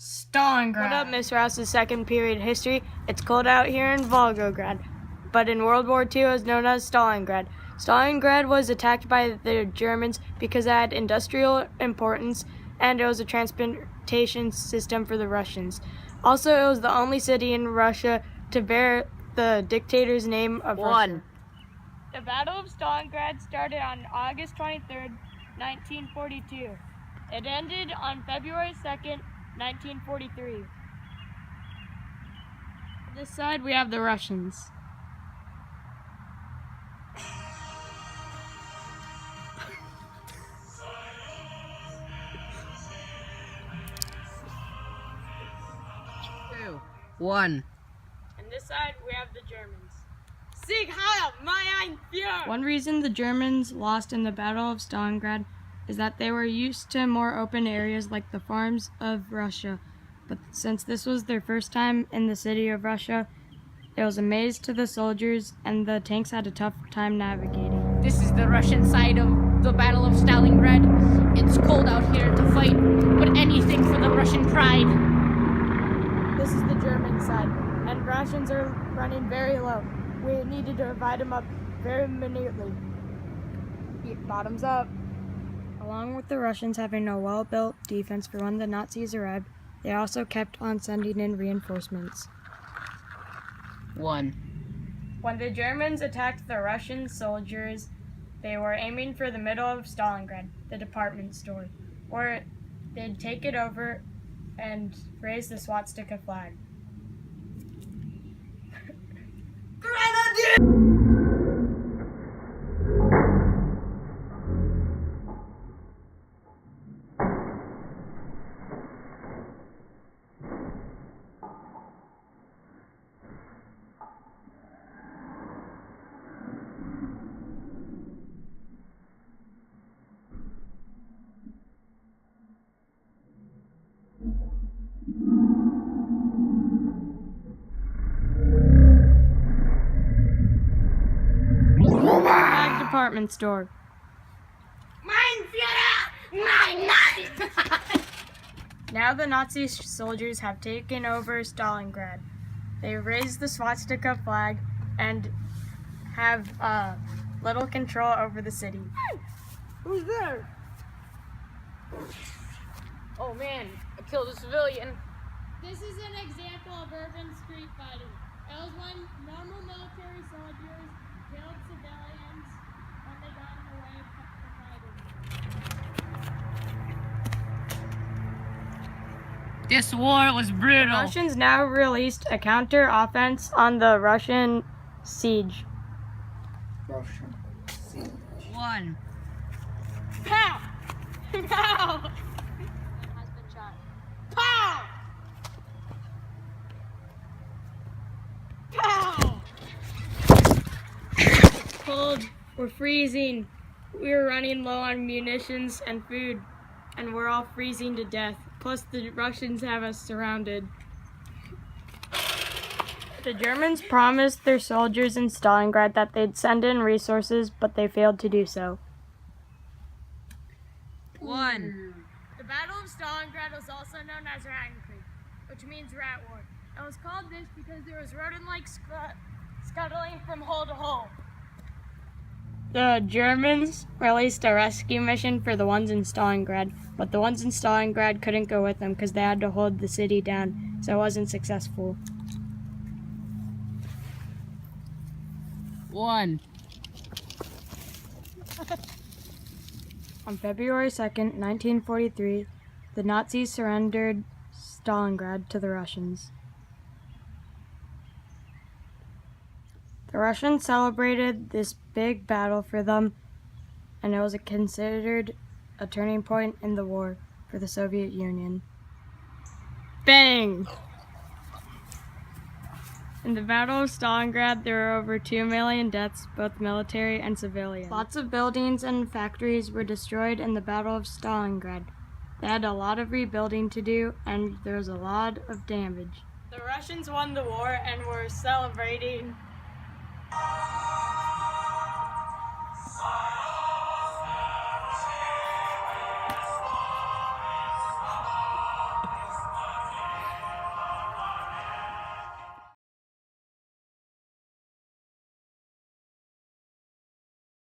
Stalingrad. What up, Miss Rouse's second period history? It's cold out here in Volgograd, but in World War II it was known as Stalingrad. Stalingrad was attacked by the Germans because it had industrial importance and it was a transportation system for the Russians. Also, it was the only city in Russia to bear the dictator's name of Russia. The Battle of Stalingrad started on August 23rd, 1942. It ended on February 2nd, 1943. On this side, we have the Russians. Two, one. On this side, we have the Germans. Sieg Heil, mein Führer! One reason the Germans lost in the Battle of Stalingrad is that they were used to more open areas like the farms of Russia. But since this was their first time in the city of Russia, it was a maze to the soldiers and the tanks had a tough time navigating. This is the Russian side of the Battle of Stalingrad. It's cold out here to fight, but anything for the Russian pride. This is the German side, and rations are running very low. We needed to divide them up very minutely. Bottoms up. Along with the Russians having a well-built defense for when the Nazis arrived, they also kept on sending in reinforcements. One. When the Germans attacked the Russian soldiers, they were aiming for the middle of Stalingrad, the department store, where they'd take it over and raise the swastika flag. Department store. Mein Führer! Mein Nazi! Now the Nazi soldiers have taken over Stalingrad. They raised the swastika flag and have little control over the city. Who's there? Oh man, I killed a civilian. This is an example of urban street fighting. It was when normal military soldiers killed civilians when they got in the way of fighting. This war was brutal. The Russians now released a counter-offense on the Russian siege. One. Pow! Pow! Has been shot. Pow! Pow! Cold. We're freezing. We're running low on munitions and food, and we're all freezing to death. Plus, the Russians have us surrounded. The Germans promised their soldiers in Stalingrad that they'd send in resources, but they failed to do so. One. The Battle of Stalingrad was also known as Rattenkrieg, which means rat war. It was called this because there was rodent-like scuttling from hole to hole. The Germans released a rescue mission for the ones in Stalingrad, but the ones in Stalingrad couldn't go with them because they had to hold the city down, so it wasn't successful. One. On February 2nd, 1943, the Nazis surrendered Stalingrad to the Russians. The Russians celebrated this big battle for them, and it was considered a turning point in the war for the Soviet Union. Bang! In the Battle of Stalingrad, there were over 2 million deaths, both military and civilian. Lots of buildings and factories were destroyed in the Battle of Stalingrad. They had a lot of rebuilding to do, and there was a lot of damage. The Russians won the war and were celebrating.